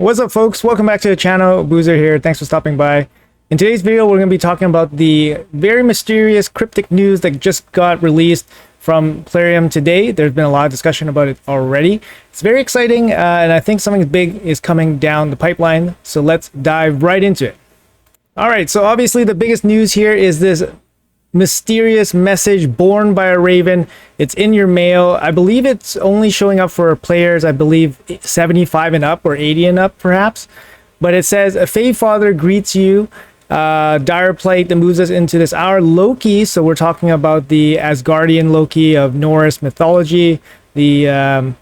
What's up, folks? Welcome back to the channel. Boozer here. Thanks for stopping by. In today's video, we're going to be talking about the very mysterious cryptic news that just got released from Plarium today. There's been a lot of discussion about it already. It's very exciting, and I think something big is coming down the pipeline. So let's dive right into it. All right, so obviously the biggest news here is this mysterious message born by a raven. It's in your mail. I believe it's only showing up for players, I believe 75 and up or 80 and up perhaps. But it says, a Fae Father greets you. Dire plight that moves us into this hour. Loki, so we're talking about the Asgardian Loki of Norse mythology, the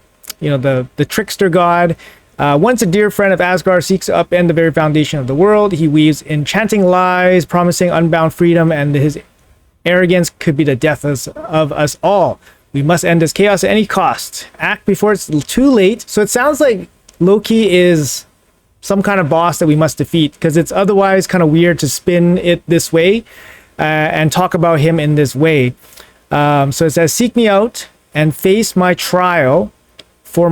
trickster god. Once a dear friend of Asgard, seeks to upend the very foundation of the world. He weaves enchanting lies, promising unbound freedom, and his arrogance could be the death of us all. We must end this chaos at any cost. Act before it's too late. So it sounds like Loki is some kind of boss that we must defeat, because it's otherwise kind of weird to spin it this way and talk about him in this way. So it says, seek me out and face my trial, for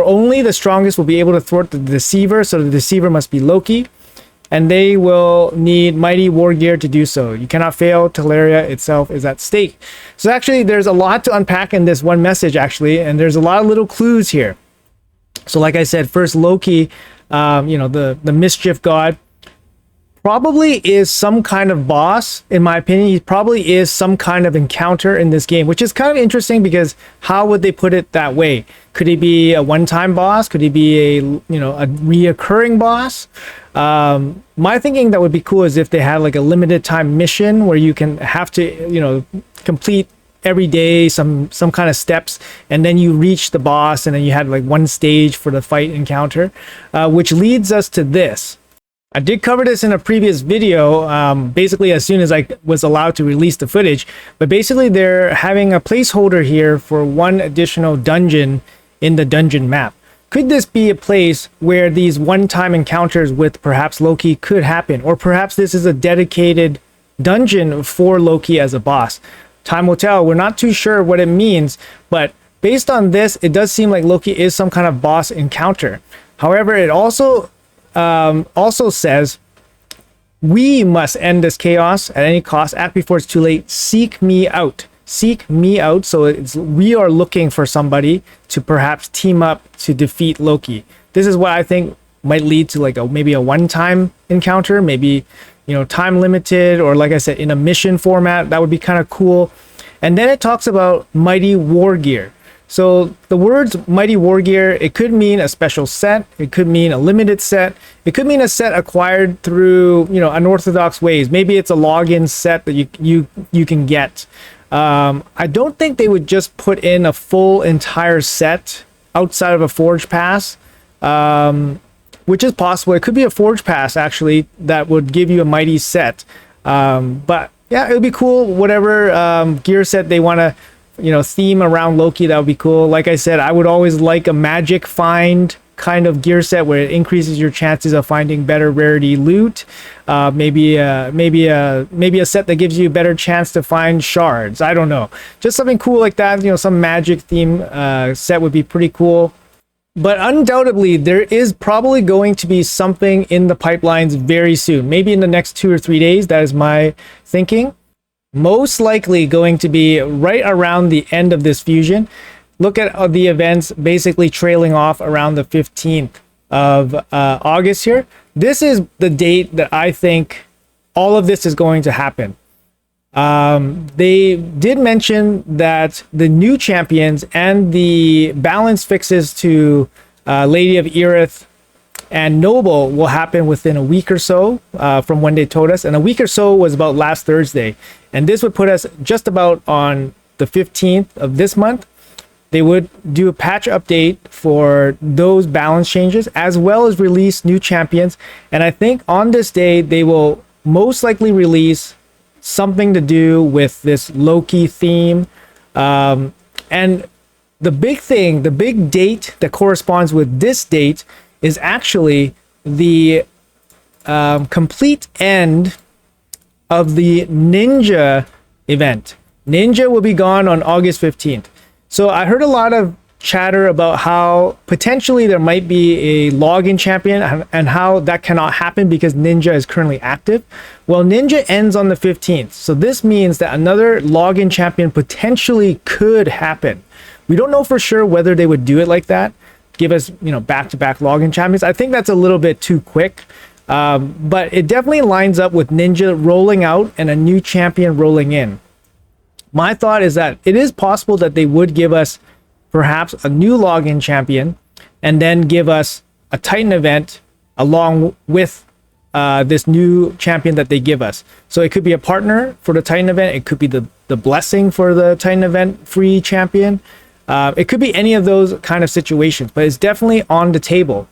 only the strongest will be able to thwart the deceiver. So the deceiver must be Loki, and they will need mighty war gear to do so. You cannot fail. Teleria itself is at stake. So actually, there's a lot to unpack in this one message, actually, and there's a lot of little clues here. So like I said, first, Loki, the mischief god, probably is some kind of boss. In my opinion, he probably is some kind of encounter in this game, which is kind of interesting, because how would they put it that way? Could he be a one-time boss? Could he be a reoccurring boss? My thinking that would be cool is if they had like a limited time mission where you can have to complete every day some kind of steps, and then you reach the boss, and then you had like one stage for the fight encounter, which leads us to this. I did cover this in a previous video, basically as soon as I was allowed to release the footage, but basically they're having a placeholder here for one additional dungeon in the dungeon map. Could this be a place where these one-time encounters with perhaps Loki could happen? Or perhaps this is a dedicated dungeon for Loki as a boss? Time will tell. We're not too sure what it means, but based on this, it does seem like Loki is some kind of boss encounter. However, it also says, we must end this chaos at any cost. Act before it's too late. Seek me out. Seek me out. So we are looking for somebody to perhaps team up to defeat Loki. This is what I think might lead to like maybe a one-time encounter, maybe time limited, or like I said, in a mission format. That would be kind of cool. And then it talks about mighty war gear. So the words mighty war gear, it could mean a special set, it could mean a limited set, it could mean a set acquired through unorthodox ways. Maybe it's a login set that you can get. I don't think they would just put in a full entire set outside of a forge pass, which is possible. It could be a forge pass actually that would give you a mighty set. But yeah, it would be cool. Whatever gear set they want to theme around Loki, that would be cool. Like I said, I would always like a magic find kind of gear set where it increases your chances of finding better rarity loot. Maybe a set that gives you a better chance to find shards. I don't know, just something cool like that. Some magic theme set would be pretty cool. But undoubtedly, there is probably going to be something in the pipelines very soon, maybe in the next 2 or 3 days. That is my thinking. Most likely going to be right around the end of this fusion. Look at the events basically trailing off around the 15th of August here. This is the date that I think all of this is going to happen. They did mention that the new champions and the balance fixes to Lady of Erith and Noble will happen within a week or so from when they told us. And a week or so was about last Thursday. And this would put us just about on the 15th of this month. They would do a patch update for those balance changes, as well as release new champions. And I think on this day, they will most likely release something to do with this Loki theme. And the big thing, the big date that corresponds with this date is actually the complete end of the Ninja event. Ninja will be gone on August 15th. So I heard a lot of chatter about how potentially there might be a login champion and how that cannot happen because Ninja is currently active. Well, Ninja ends on the 15th, so this means that another login champion potentially could happen. We don't know for sure whether they would do it like that, give us, you know, back-to-back login champions. I think that's a little bit too quick, but it definitely lines up with Ninja rolling out and a new champion rolling in. My thought is that it is possible that they would give us perhaps a new login champion and then give us a Titan event along with this new champion that they give us. So it could be a partner for the Titan event. It could be the blessing for the Titan event free champion. It could be any of those kind of situations, but it's definitely on the table.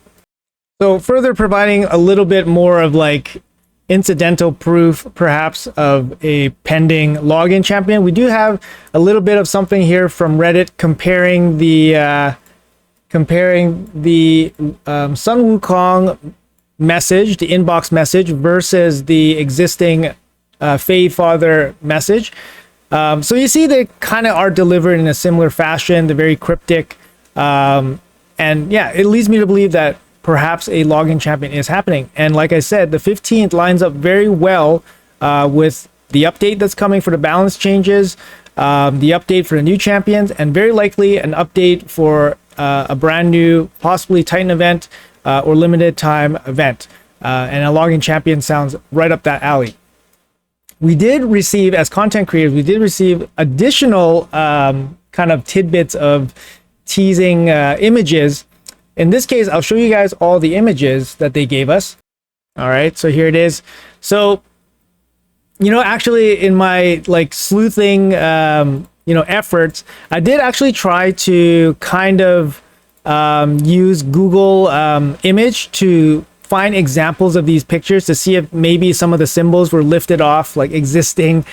So further providing a little bit more of like incidental proof perhaps of a pending login champion, we do have a little bit of something here from Reddit comparing the Sun Wukong message, the inbox message, versus the existing Fae Father message. So you see they kind of are delivered in a similar fashion. They're very cryptic, and yeah, it leads me to believe that perhaps a login champion is happening. And like I said, the 15th lines up very well with the update that's coming for the balance changes, the update for the new champions, and very likely an update for a brand new, possibly Titan event or limited time event. And a login champion sounds right up that alley. We did receive, as content creators, we did receive additional kind of tidbits of teasing images. In this case, I'll show you guys all the images that they gave us. All right, so here it is. So, you know, actually in my like sleuthing, you know, efforts, I did actually try to kind of use Google image to find examples of these pictures to see if maybe some of the symbols were lifted off like existing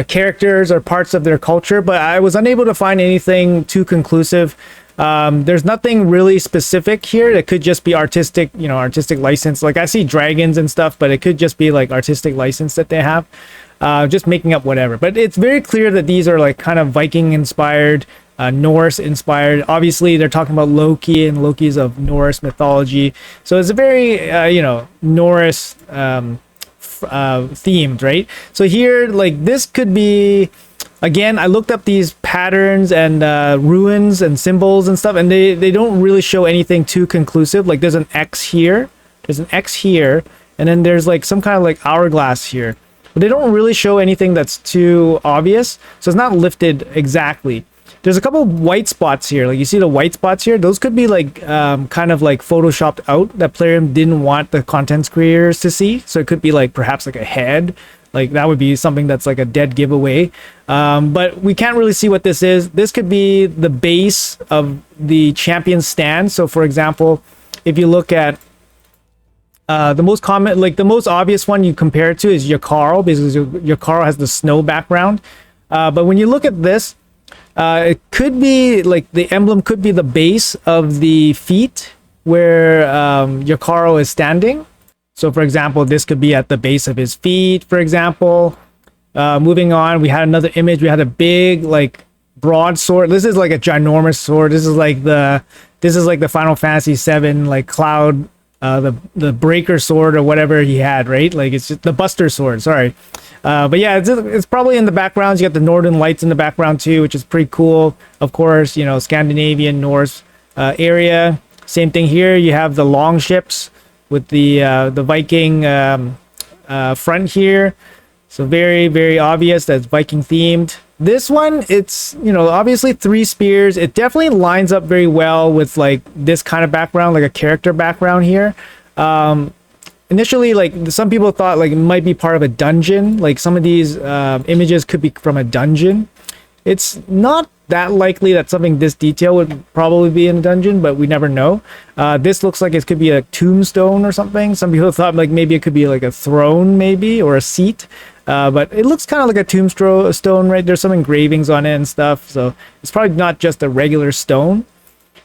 characters or parts of their culture, but I was unable to find anything too conclusive. There's nothing really specific here. It could just be artistic, you know, artistic license. Like I see dragons and stuff, but it could just be like artistic license that they have, just making up whatever. But it's very clear that these are like kind of Viking inspired, Norse inspired. Obviously they're talking about Loki, and Loki's of Norse mythology. So it's a very, you know, Norse themed, right? So here, like this could be, again, I looked up these patterns and runes and symbols and stuff, and they don't really show anything too conclusive. Like there's an X here, there's an X here, and then there's like some kind of like hourglass here. But they don't really show anything that's too obvious, so it's not lifted exactly. There's a couple of white spots here. Like you see the white spots here? Those could be like kind of like photoshopped out that Plarium didn't want the content creators to see. So it could be like perhaps like a head. Like that would be something that's like a dead giveaway. But we can't really see what this is. This could be the base of the champion stand. So for example, if you look at the most common, like the most obvious one you compare it to is Yakarl, because Yakarl has the snow background. But when you look at this, it could be like the emblem could be the base of the feet where Yakarl is standing. So for example, this could be at the base of his feet, for example. Moving on, we had another image. We had a big like broadsword. This is like a ginormous sword. This is like the Final Fantasy 7 like Cloud, the breaker sword or whatever he had, right? Like it's just the Buster sword, sorry. But yeah, it's probably in the background. You got the Northern Lights in the background too, which is pretty cool. Of course, you know, Scandinavian, Norse area. Same thing here. You have the long ships with the Viking front here. So very, very obvious that's Viking themed. This one, it's, you know, obviously 3 spears. It definitely lines up very well with like this kind of background, like a character background here. Initially, like some people thought like it might be part of a dungeon. Like some of these images could be from a dungeon. It's not that likely that something this detail would probably be in a dungeon, but we never know. This looks like it could be a tombstone or something. Some people thought like maybe it could be like a throne maybe, or a seat. But it looks kind of like a tombstone, right? There's some engravings on it and stuff. So it's probably not just a regular stone.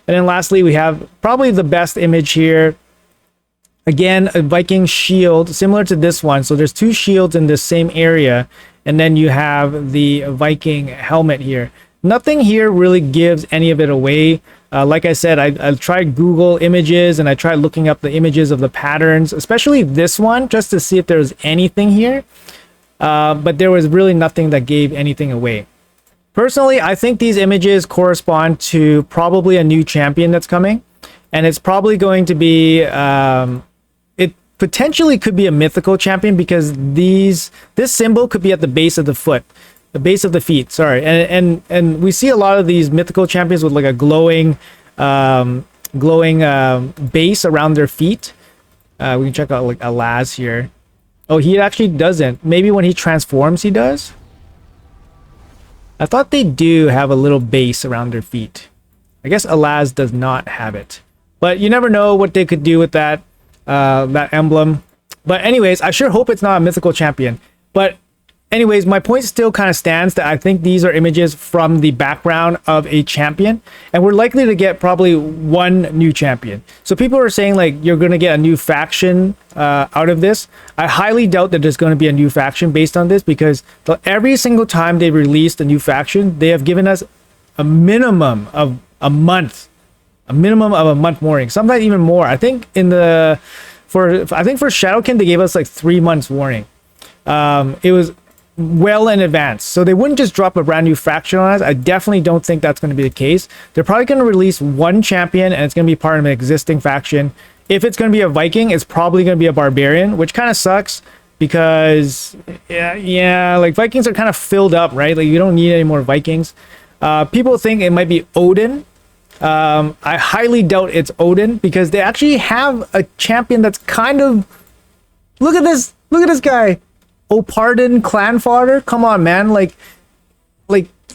And then lastly, we have probably the best image here. Again, a Viking shield similar to this one. So there's 2 shields in this same area. And then you have the Viking helmet here. nothing here really gives any of it away. Like I said, I tried Google images and I tried looking up the images of the patterns, especially this one, just to see if there was anything here. But there was really nothing that gave anything away. Personally, I think these images correspond to probably a new champion that's coming. And it's probably going to be, it potentially could be a mythical champion, because this symbol could be at the base of the foot. The base of the feet, sorry. And we see a lot of these mythical champions with like a glowing base around their feet. We can check out like Alaz here. Oh, he actually doesn't. Maybe when he transforms, he does. I thought they do have a little base around their feet. I guess Alaz does not have it. But you never know what they could do with that emblem. But anyways, I sure hope it's not a mythical champion. But anyways, my point still kind of stands that I think these are images from the background of a champion, and we're likely to get probably one new champion. So people are saying like you're going to get a new faction out of this. I highly doubt that there's going to be a new faction based on this, because every single time they released a new faction, they have given us a minimum of a month, warning, sometimes even more. I think for Shadowkin they gave us like 3 months warning. It was well in advance, so they wouldn't just drop a brand new faction on us. I definitely don't think that's going to be the case. They're probably going to release one champion, and it's going to be part of an existing faction. If it's going to be a Viking, it's probably going to be a barbarian, which kind of sucks, because yeah, like Vikings are kind of filled up, right? Like you don't need any more Vikings. People think it might be Odin. I highly doubt it's Odin, because they actually have a champion that's kind of, look at this guy. Oh, pardon, clan fodder? Come on, man. Like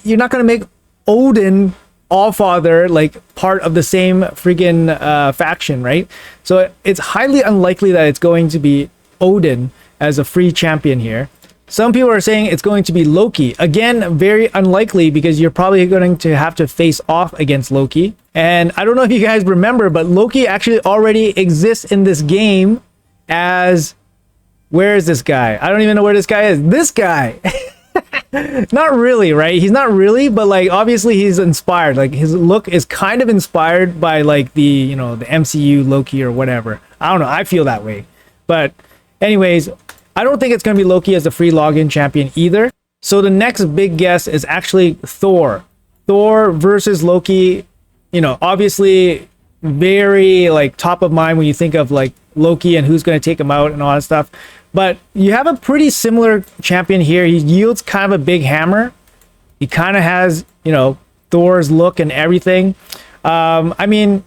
you're not gonna make Odin Allfather like part of the same freaking faction, right? So it's highly unlikely that it's going to be Odin as a free champion here. Some people are saying it's going to be Loki. Again, very unlikely, because you're probably going to have to face off against Loki. And I don't know if you guys remember, but Loki actually already exists in this game as... Where is this guy? I don't even know where this guy is. This guy! Not really, right? He's not really, but like obviously he's inspired. Like his look is kind of inspired by like the MCU Loki or whatever. I don't know. I feel that way. But anyways, I don't think it's going to be Loki as a free login champion either. So the next big guess is actually Thor. Thor versus Loki. Obviously very like top of mind when you think of like Loki and who's going to take him out and all that stuff. But you have a pretty similar champion here. He yields kind of a big hammer. He kind of has, Thor's look and everything. I mean,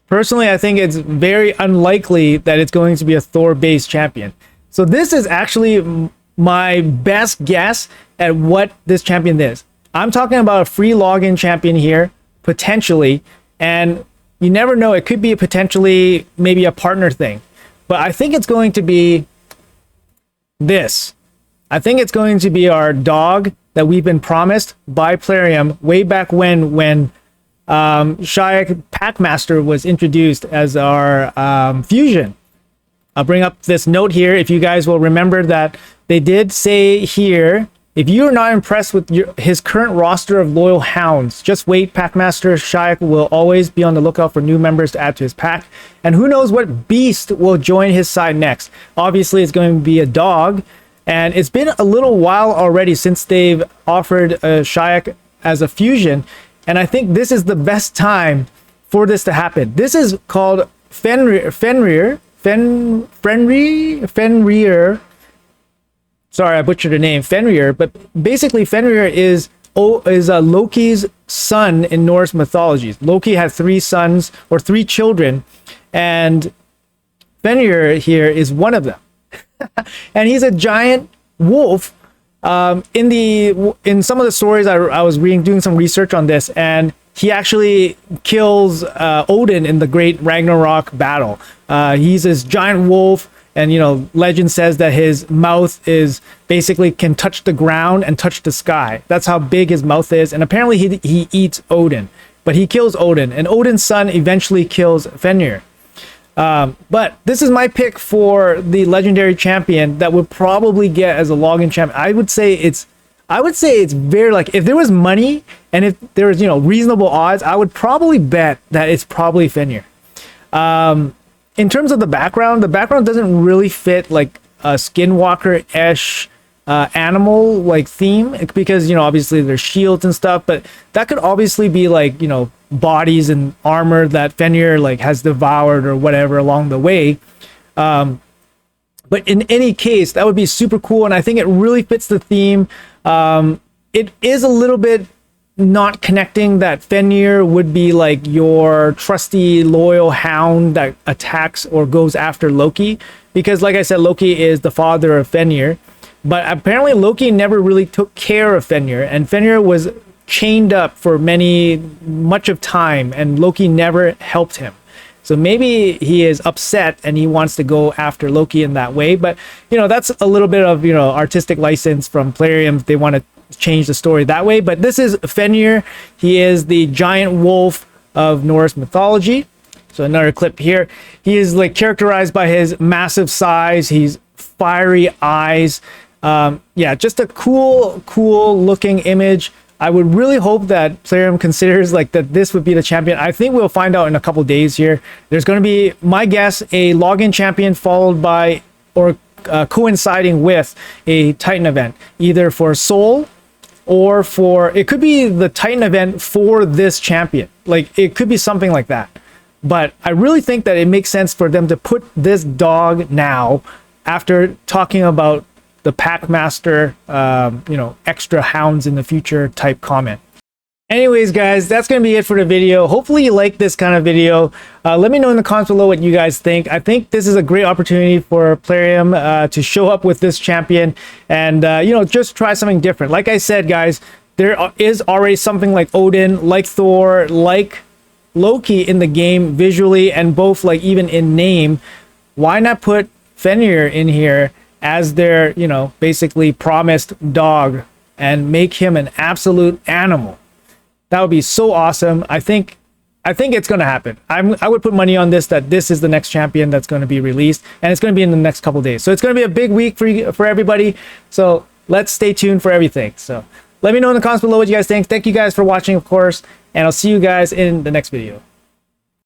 personally, I think it's very unlikely that it's going to be a Thor-based champion. So this is actually my best guess at what this champion is. I'm talking about a free login champion here, potentially. And you never know. It could be potentially maybe a partner thing. But I think it's going to be this. I think it's going to be our dog that we've been promised by Plarium way back when Shayak Packmaster was introduced as our fusion. I'll bring up this note here. If you guys will remember that they did say here, if you are not impressed with his current roster of loyal hounds, just wait. Packmaster Shayak will always be on the lookout for new members to add to his pack. And who knows what beast will join his side next. Obviously, it's going to be a dog. And it's been a little while already since they've offered Shayak as a fusion. And I think this is the best time for this to happen. This is called Fenrir. Sorry, I butchered the name, Fenrir. But basically, Fenrir is Loki's son in Norse mythology. Loki had 3 sons or 3 children, and Fenrir here is one of them. And he's a giant wolf. In some of the stories I was reading, doing some research on this, and he actually kills Odin in the great Ragnarok battle. He's this giant wolf. And legend says that his mouth is basically can touch the ground and touch the sky. That's how big his mouth is. And apparently he eats Odin, but he kills Odin, and Odin's son eventually kills Fenrir. But this is my pick for the legendary champion that would probably get as a login champion. I would say I would say it's very, like, if there was money and if there was, you know, reasonable odds, I would probably bet that it's probably Fenrir. In terms of the background doesn't really fit like a Skinwalker-ish animal like theme, because, you know, obviously there's shields and stuff, but that could obviously be like, you know, bodies and armor that Fenrir like has devoured or whatever along the way. But in any case, that would be super cool, and I think it really fits the theme. It is a little bit not connecting that Fenrir would be like your trusty, loyal hound that attacks or goes after Loki, because like I said, Loki is the father of Fenrir, but apparently Loki never really took care of Fenrir, and Fenrir was chained up for much of time, and Loki never helped him. So maybe he is upset and he wants to go after Loki in that way. But, you know, that's a little bit of, you know, artistic license from Plarium. They want to change the story that way. But this is Fenrir. He is the giant wolf of Norse mythology. So another clip here. He is like characterized by his massive size. He's fiery eyes. Yeah, just a cool looking image. I would really hope that Plarium considers like that this would be the champion. I think we'll find out in a couple days here. There's going to be, my guess, a login champion followed by or coinciding with a Titan event, either for Soul or for, it could be the Titan event for this champion. Like, it could be something like that. But I really think that it makes sense for them to put this dog now, after talking about the Packmaster, you know, extra hounds in the future type comment. Anyways, guys, that's going to be it for the video. Hopefully you like this kind of video. Let me know in the comments below what you guys think. I think this is a great opportunity for Plarium to show up with this champion and, you know, just try something different. Like I said, guys, there is already something like Odin, like Thor, like Loki in the game visually, and both like even in name. Why not put Fenrir in here as their, you know, basically promised dog and make him an absolute animal? That would be so awesome. I think it's going to happen. I would put money on this, that this is the next champion that's going to be released, and it's going to be in the next couple days. So it's going to be a big week for everybody. So let's stay tuned for everything. So let me know in the comments below what you guys think. Thank you guys for watching, of course, and I'll see you guys in the next video.